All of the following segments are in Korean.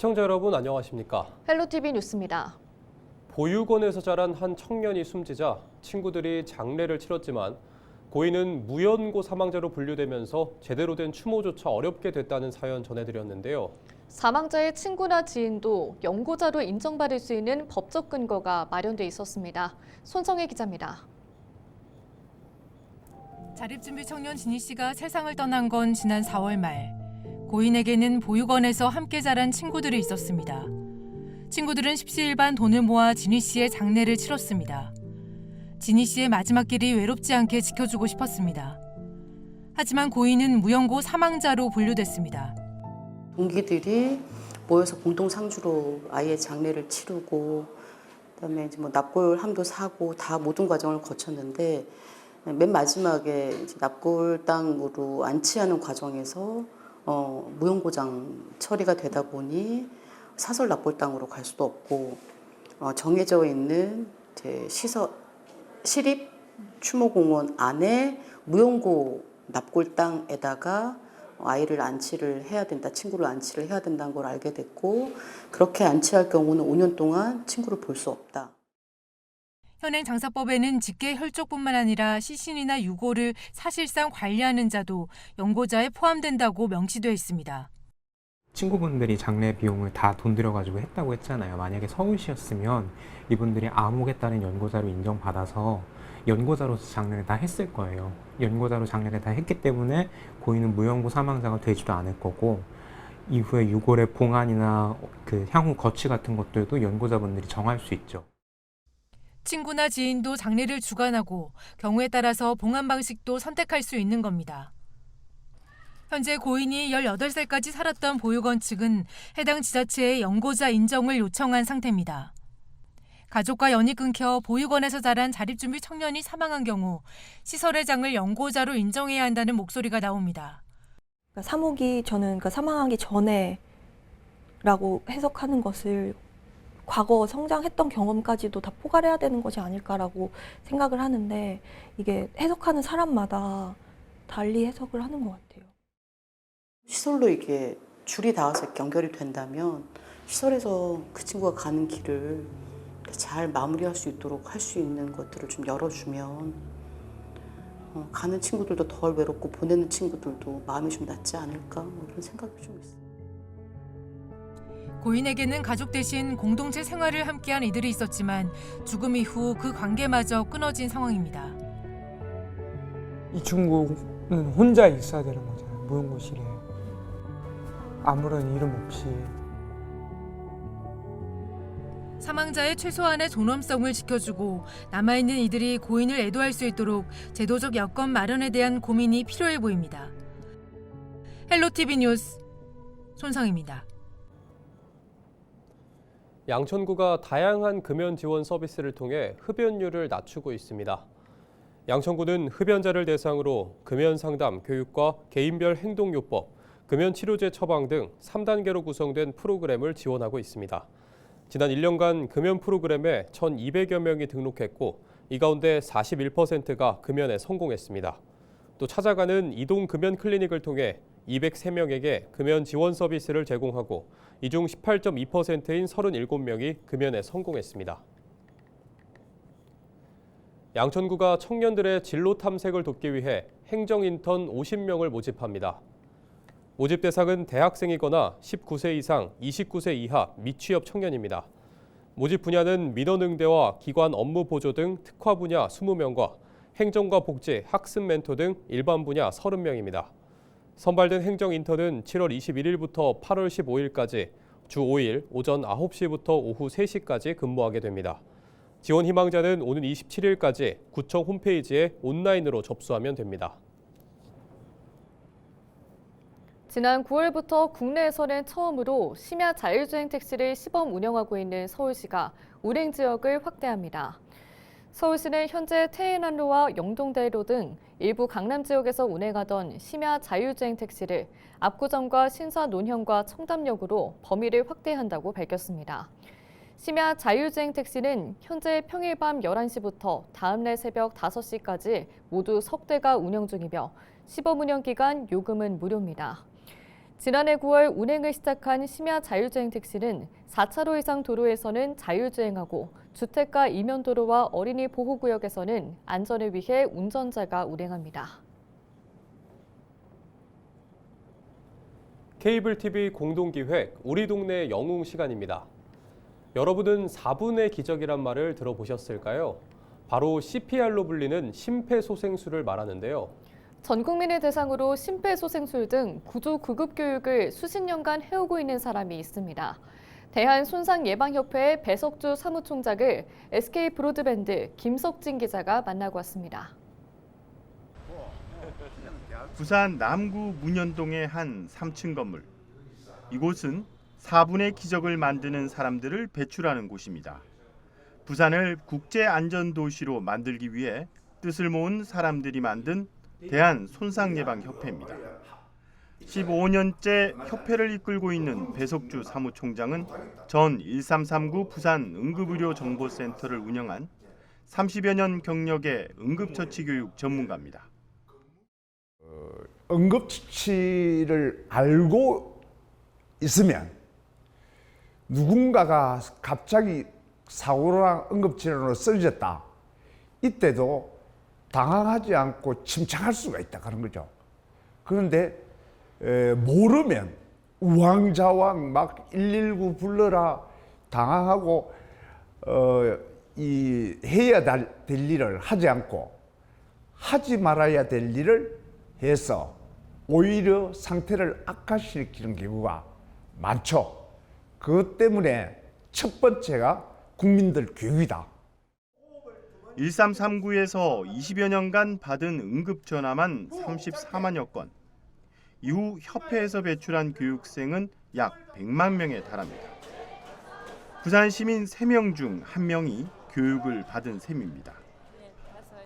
시청자 여러분 안녕하십니까? 헬로티비 뉴스입니다. 보육원에서 자란 한 청년이 숨지자 친구들이 장례를 치렀지만 고인은 무연고 사망자로 분류되면서 제대로 된 추모조차 어렵게 됐다는 사연 전해드렸는데요. 사망자의 친구나 지인도 연고자로 인정받을 수 있는 법적 근거가 마련돼 있었습니다. 손성혜 기자입니다. 자립준비 청년 진희 씨가 세상을 떠난 건 지난 4월 말. 고인에게는 보육원에서 함께 자란 친구들이 있었습니다. 친구들은 십시일반 돈을 모아 진희 씨의 장례를 치렀습니다. 진희 씨의 마지막 길이 외롭지 않게 지켜주고 싶었습니다. 하지만 고인은 무연고 사망자로 분류됐습니다. 동기들이 모여서 공동 상주로 아이의 장례를 치르고 그다음에 이제 뭐 납골함도 사고 다 모든 과정을 거쳤는데 맨 마지막에 이제 납골당으로 안치하는 과정에서 무연고장 처리가 되다 보니 사설 납골당으로 갈 수도 없고 정해져 있는 이제 시립 추모공원 안에 무연고 납골당에다가 아이를 안치를 해야 된다, 친구를 안치를 해야 된다는 걸 알게 됐고 그렇게 안치할 경우는 5년 동안 친구를 볼 수 없다. 현행 장사법에는 직계 혈족뿐만 아니라 시신이나 유골을 사실상 관리하는 자도 연고자에 포함된다고 명시되어 있습니다. 친구분들이 장례 비용을 다 돈 들여가지고 했다고 했잖아요. 만약에 서울시였으면 이분들이 암흑에 따른 연고자로 인정받아서 연고자로서 장례를 다 했을 거예요. 연고자로 장례를 다 했기 때문에 고인은 무연고 사망자가 되지도 않을 거고 이후에 유골의 봉안이나 그 향후 거치 같은 것들도 연고자분들이 정할 수 있죠. 친구나 지인도 장례를 주관하고 경우에 따라서 봉안 방식도 선택할 수 있는 겁니다. 현재 고인이 18살까지 살았던 보육원 측은 해당 지자체에 연고자 인정을 요청한 상태입니다. 가족과 연이 끊겨 보육원에서 자란 자립준비 청년이 사망한 경우 시설의 장을 연고자로 인정해야 한다는 목소리가 나옵니다. 사목이 저는 사망하기 전에라고 해석하는 것을 과거 성장했던 경험까지도 다 포괄해야 되는 것이 아닐까라고 생각을 하는데 이게 해석하는 사람마다 달리 해석을 하는 것 같아요. 시설로 이게 줄이 닿아서 이렇게 연결이 된다면 시설에서 그 친구가 가는 길을 잘 마무리할 수 있도록 할 수 있는 것들을 좀 열어주면 가는 친구들도 덜 외롭고 보내는 친구들도 마음이 좀 낫지 않을까 그런 생각이 좀 있어요. 고인에게는 가족 대신 공동체 생활을 함께한 이들이 있었지만 죽음 이후 그 관계마저 끊어진 상황입니다. 이 친구는 혼자 있어야 되는 거잖아요. 무연고실에 아무런 이름 없이. 사망자의 최소한의 존엄성을 지켜주고 남아있는 이들이 고인을 애도할 수 있도록 제도적 여건 마련에 대한 고민이 필요해 보입니다. 헬로티비 뉴스 손성입니다. 양천구가 다양한 금연 지원 서비스를 통해 흡연율을 낮추고 있습니다. 양천구는 흡연자를 대상으로 금연 상담, 교육과 개인별 행동요법, 금연 치료제 처방 등 3단계로 구성된 프로그램을 지원하고 있습니다. 지난 1년간 금연 프로그램에 1,200여 명이 등록했고 이 가운데 41%가 금연에 성공했습니다. 또 찾아가는 이동 금연 클리닉을 통해 203명에게 금연 지원 서비스를 제공하고 이 중 18.2%인 37명이 금연에 성공했습니다. 양천구가 청년들의 진로 탐색을 돕기 위해 행정인턴 50명을 모집합니다. 모집 대상은 대학생이거나 19세 이상, 29세 이하 미취업 청년입니다. 모집 분야는 민원응대와 기관 업무 보조 등 특화 분야 20명과 행정과 복지, 학습 멘토 등 일반 분야 30명입니다. 선발된 행정인턴은 7월 21일부터 8월 15일까지 주 5일 오전 9시부터 오후 3시까지 근무하게 됩니다. 지원 희망자는 오는 27일까지 구청 홈페이지에 온라인으로 접수하면 됩니다. 지난 9월부터 국내에서는 처음으로 심야 자율주행 택시를 시범 운영하고 있는 서울시가 운행 지역을 확대합니다. 서울시는 현재 태해난로와 영동대로 등 일부 강남 지역에서 운행하던 심야 자율주행 택시를 압구정과 신사 논현과 청담역으로 범위를 확대한다고 밝혔습니다. 심야 자율주행 택시는 현재 평일 밤 11시부터 다음날 새벽 5시까지 모두 석 대가 운영 중이며 시범 운영 기간 요금은 무료입니다. 지난해 9월 운행을 시작한 심야 자율주행 택시는 4차로 이상 도로에서는 자율주행하고 주택가 이면도로와 어린이 보호구역에서는 안전을 위해 운전자가 운행합니다. 케이블 TV 공동기획 우리 동네 영웅 시간입니다. 여러분은 4분의 기적이란 말을 들어보셨을까요? 바로 CPR로 불리는 심폐소생술을 말하는데요. 전 국민을 대상으로 심폐소생술 등 구조 구급 교육을 수십 년간 해오고 있는 사람이 있습니다. 대한손상예방협회 배석주 사무총장을 SK 브로드밴드 김석진 기자가 만나고 왔습니다. 부산 남구 문현동의 한 3층 건물. 이곳은 4분의 기적을 만드는 사람들을 배출하는 곳입니다. 부산을 국제안전도시로 만들기 위해 뜻을 모은 사람들이 만든 대한손상예방협회입니다. 15년째 협회를 이끌고 있는 배석주 사무총장은 전 1339 부산 응급의료정보센터를 운영한 30여 년 경력의 응급처치교육 전문가입니다. 응급처치를 알고 있으면 누군가가 갑자기 사고나 응급치료로 쓰러졌다. 이때도 당황하지 않고 침착할 수가 있다 그런 거죠. 그런데 모르면 우왕좌왕 막 119 불러라 당황하고 이 해야 될 일을 하지 않고 하지 말아야 될 일을 해서 오히려 상태를 악화시키는 경우가 많죠. 그것 때문에 첫 번째가 국민들 교육이다. 1339에서 20여 년간 받은 응급전화만 34만여 건. 이후 협회에서 배출한 교육생은 약 100만 명에 달합니다. 부산 시민 3명 중 1명이 교육을 받은 셈입니다.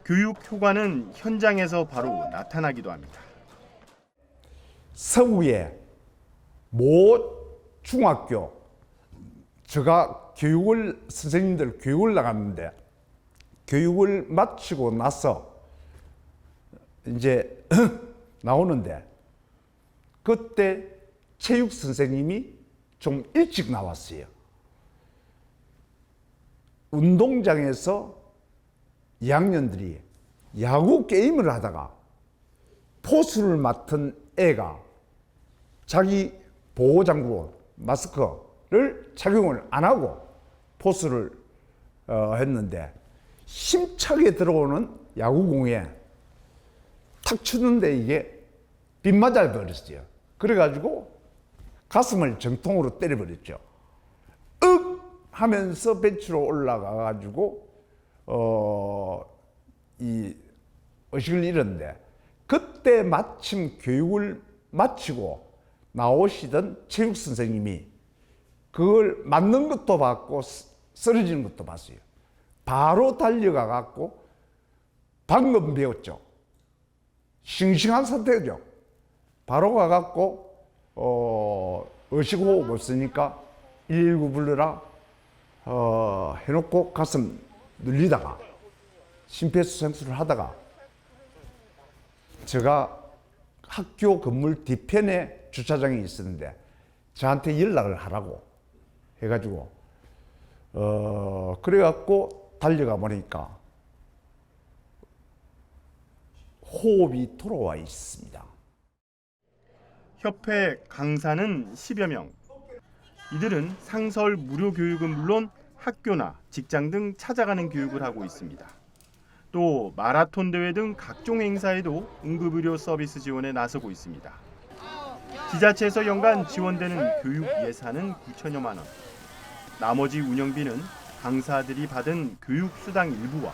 교육 효과는 현장에서 바로 나타나기도 합니다. 서구의 모 중학교 제가 선생님들 교육을 나갔는데 교육을 마치고 나서 이제 나오는데 그때 체육 선생님이 좀 일찍 나왔어요. 운동장에서 2학년들이 야구 게임을 하다가 포수를 맡은 애가 자기 보호장구 마스크를 착용을 안 하고 포수를 했는데 힘차게 들어오는 야구공에 탁 치는데 이게 빗 맞아 버렸어요. 그래가지고 가슴을 정통으로 때려버렸죠. 윽 하면서 벤치로 올라가가지고 이 의식을 잃었는데 그때 마침 교육을 마치고 나오시던 체육 선생님이 그걸 맞는 것도 봤고 쓰러지는 것도 봤어요. 바로 달려가 갖고 방금 배웠죠. 싱싱한 상태죠. 바로 가 갖고 의식호흡 없으니까 119 불러라 해놓고 가슴 눌리다가 심폐소생술을 하다가 제가 학교 건물 뒤편에 주차장이 있었는데 저한테 연락을 하라고 해가지고 그래갖고 달려가 보니까 호흡이 돌아와 있습니다. 협회 강사는 10여 명. 이들은 상설 무료 교육은 물론 학교나 직장 등 찾아가는 교육을 하고 있습니다. 또 마라톤 대회 등 각종 행사에도 응급의료 서비스 지원에 나서고 있습니다. 지자체에서 연간 지원되는 교육 예산은 9천여만 원. 나머지 운영비는 강사들이 받은 교육 수당 일부와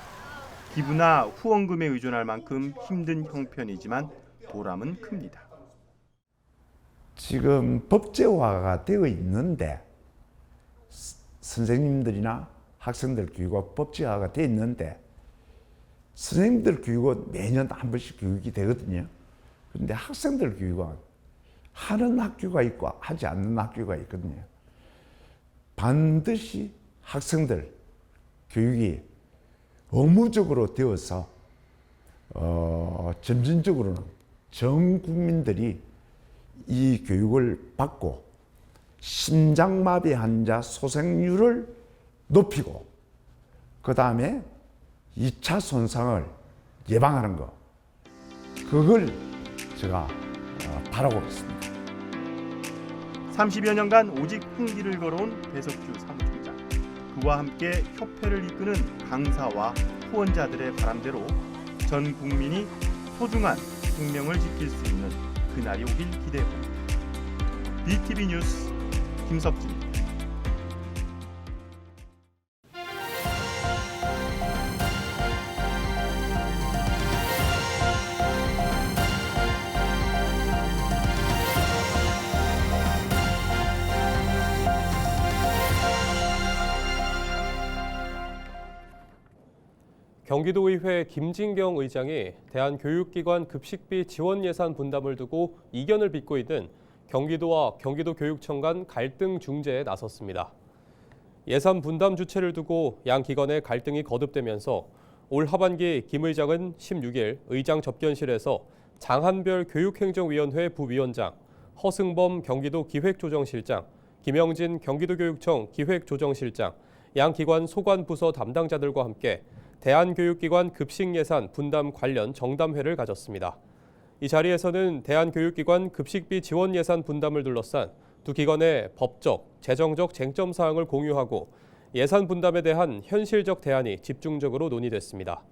기부나 후원금에 의존할 만큼 힘든 형편이지만 보람은 큽니다. 지금 법제화가 되어 있는데 선생님들이나 학생들 교육은 법제화가 되어 있는데 선생님들 교육은 매년 한 번씩 교육이 되거든요. 그런데 학생들 교육은 하는 학교가 있고 하지 않는 학교가 있거든요. 반드시 학생들 교육이 의무적으로 되어서 점진적으로는 전 국민들이 이 교육을 받고 심장마비 환자 소생률을 높이고 그 다음에 2차 손상을 예방하는 거, 그걸 제가 바라고 있습니다. 30여 년간 오직 항기를 걸어온 배석주 사무총장. 그와 함께 협회를 이끄는 강사와 후원자들의 바람대로 전 국민이 소중한 생명을 지킬 수 있는 그날이 오길 기대해봅니다. BTV 뉴스 김석진입니다. 경기도의회 김진경 의장이 대한교육기관 급식비 지원 예산 분담을 두고 이견을 빚고 있는 경기도와 경기도교육청 간 갈등 중재에 나섰습니다. 예산 분담 주체를 두고 양 기관의 갈등이 거듭되면서 올 하반기 김 의장은 16일 의장 접견실에서 장한별 교육행정위원회 부위원장, 허승범 경기도 기획조정실장, 김영진 경기도교육청 기획조정실장, 양 기관 소관부서 담당자들과 함께 대한교육기관 급식예산 분담 관련 정담회를 가졌습니다. 이 자리에서는 대한교육기관 급식비 지원 예산 분담을 둘러싼 두 기관의 법적, 재정적 쟁점 사항을 공유하고 예산 분담에 대한 현실적 대안이 집중적으로 논의됐습니다.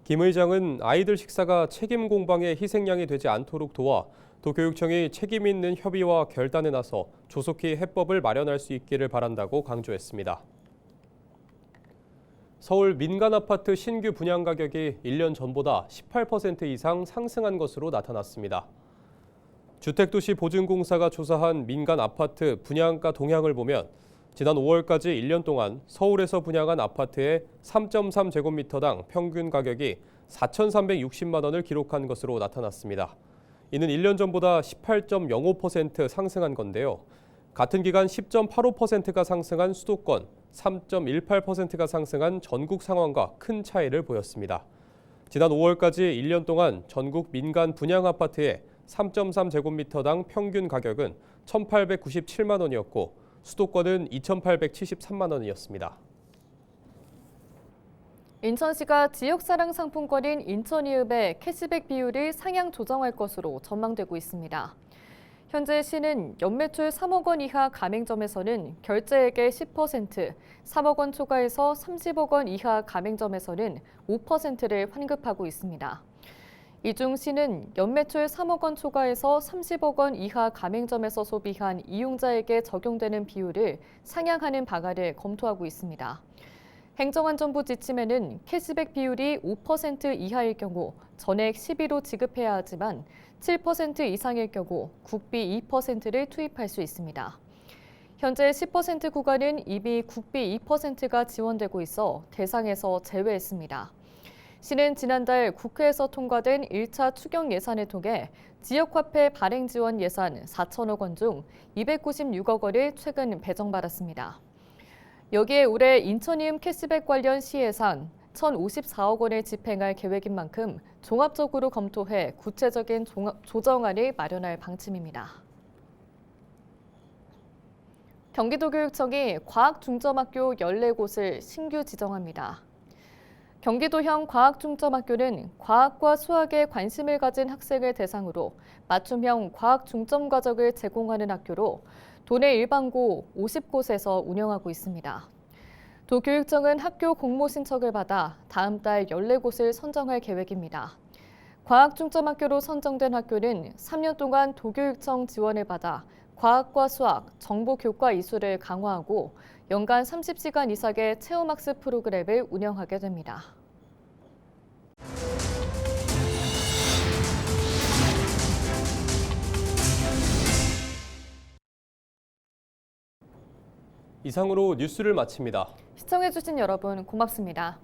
김 의장은 아이들 식사가 책임 공방의 희생양이 되지 않도록 도와 도교육청이 책임 있는 협의와 결단에 나서 조속히 해법을 마련할 수 있기를 바란다고 강조했습니다. 서울 민간 아파트 신규 분양 가격이 1년 전보다 18% 이상 상승한 것으로 나타났습니다. 주택도시보증공사가 조사한 민간 아파트 분양가 동향을 보면 지난 5월까지 1년 동안 서울에서 분양한 아파트의 3.3제곱미터당 평균 가격이 4,360만 원을 기록한 것으로 나타났습니다. 이는 1년 전보다 18.05% 상승한 건데요. 같은 기간 10.85%가 상승한 수도권, 3.18%가 상승한 전국 상황과 큰 차이를 보였습니다. 지난 5월까지 1년 동안 전국 민간 분양 아파트의 3.3제곱미터당 평균 가격은 1,897만 원이었고 수도권은 2,873만 원이었습니다. 인천시가 지역사랑 상품권인 인천이읍의 캐시백 비율을 상향 조정할 것으로 전망되고 있습니다. 현재 시는 연매출 3억 원 이하 가맹점에서는 결제액의 10%, 3억 원 초과해서 30억 원 이하 가맹점에서는 5%를 환급하고 있습니다. 이 중 시는 연매출 3억 원 초과해서 30억 원 이하 가맹점에서 소비한 이용자에게 적용되는 비율을 상향하는 방안을 검토하고 있습니다. 행정안전부 지침에는 캐시백 비율이 5% 이하일 경우 전액 시비로 지급해야 하지만 7% 이상일 경우 국비 2%를 투입할 수 있습니다. 현재 10% 구간은 이미 국비 2%가 지원되고 있어 대상에서 제외했습니다. 시는 지난달 국회에서 통과된 1차 추경 예산을 통해 지역화폐 발행 지원 예산 4천억 원 중 296억 원을 최근 배정받았습니다. 여기에 올해 인천이읍 캐시백 관련 시예산 1,054억 원을 집행할 계획인 만큼 종합적으로 검토해 구체적인 조정안을 마련할 방침입니다. 경기도교육청이 과학중점학교 14곳을 신규 지정합니다. 경기도형 과학중점학교는 과학과 수학에 관심을 가진 학생을 대상으로 맞춤형 과학중점 과정을 제공하는 학교로 도내 일반고 50곳에서 운영하고 있습니다. 도교육청은 학교 공모 신청을 받아 다음 달 14곳을 선정할 계획입니다. 과학중점학교로 선정된 학교는 3년 동안 도교육청 지원을 받아 과학과 수학, 정보 교과 이수를 강화하고 연간 30시간 이상의 체험학습 프로그램을 운영하게 됩니다. 이상으로 뉴스를 마칩니다. 시청해주신 여러분 고맙습니다.